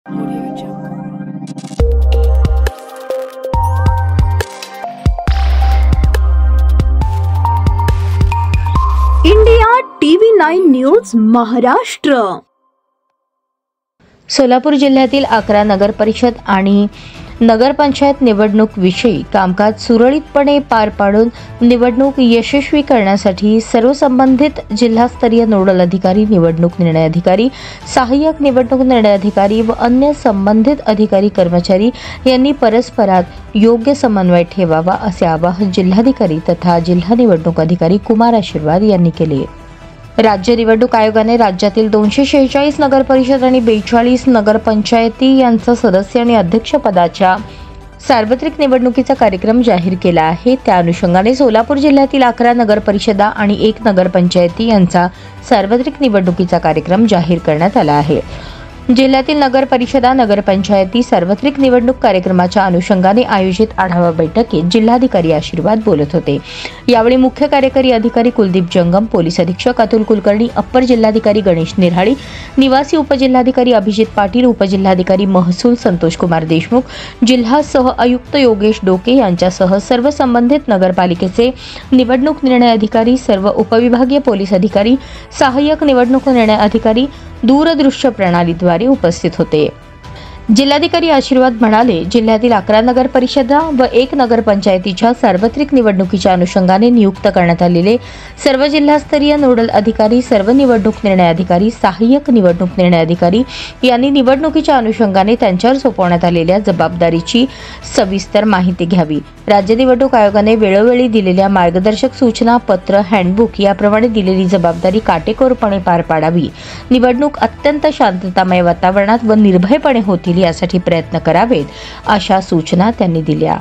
India TV9 news Maharashtra. Solapur जिल्ह्यातील 11 नगर परिषद आणि नगरपंचायत निवडणूक विषयी कामकाज सुरळीतपणे पार पाडून निवडणूक यशस्वी करण्यासाठी सर्व संबंधित जिल्हास्तरीय नोडल अधिकारी, निवडणूक निर्णय अधिकारी, सहाय्यक निवडणूक निर्णय अधिकारी व अन्य संबंधित अधिकारी कर्मचारी यांनी परस्परात योग्य समन्वय ठेवावा असे आवाहन जिल्हाधिकारी तथा जिल्हा निवडणूक अधिकारी कुमार आशीर्वाद यांनी केले। राज्य निवडणूक आयोगाने राज्यातील 246 नगर परिषद आणि 42 नगरपंचायती यांचा सदस्य आणि अध्यक्ष पदाच्या सार्वत्रिक निवडणुकीचा कार्यक्रम जाहीर केला आहे। त्या अनुषंगाने सोलापूर जिल्ह्यातील 11 नगर परिषदा आणि 1 नगरपंचायती यांचा सार्वत्रिक निवडणुकीचा कार्यक्रम जाहीर करण्यात आला आहे। जिल्ह्यातील नगर परिषदा, नगरपंचायती सार्वत्रिक निवडणूक कार्यक्रमाच्या अनुषंगाने आयोजित आढावा बैठकीत जिल्हाधिकारी आशीर्वाद बोलत होते। यावेळी मुख्य कार्यकारी अधिकारी कुलदीप जंगम, पोलीस अधीक्षक अतुल कुलकर्णी, अप्पर जिल्हाधिकारी गणेश निराळी, निवासी उपजिल्हाधिकारी अभिजित पाटील, उपजिल्हाधिकारी महसूल संतोष कुमार देशमुख, जिल्हा सह आयुक्त योगेश डोके यांच्यासह सर्व संबंधित नगरपालिकेचे निवडणूक निर्णय अधिकारी, सर्व उपविभागीय पोलीस अधिकारी, सहाय्यक निवडणूक निर्णय अधिकारी दूरदृश्य प्रणालीद्वारे उपस्थित होते। जिल्हाधिकारी आशीर्वाद म्हणाले, जिल्ह्यातील 11 नगर परिषदा व 1 नगरपंचायतीच्या सार्वत्रिक निवडणुकीच्या अनुषंगाने नियुक्त करण्यात आलेले सर्व जिल्हास्तरीय नोडल अधिकारी, सर्व निवडणूक निर्णय अधिकारी, सहाय्यक निवडणूक निर्णय अधिकारी यांनी निवडणुकीच्या अनुषंगाने त्यांच्यावर सोपवण्यात आलेल्या जबाबदारीची सविस्तर माहिती घ्यावी। राज्य निवडणूक आयोगाने वेळोवेळी दिलेल्या मार्गदर्शक सूचना, पत्र, हँडबुक याप्रमाणे दिलेली जबाबदारी काटेकोरपणे पार पाडावी। निवडणूक अत्यंत शांततामय वातावरणात व निर्भयपणे होतील यासाठी प्रयत्न करावेत, अशा सूचना त्यांनी दिल्या।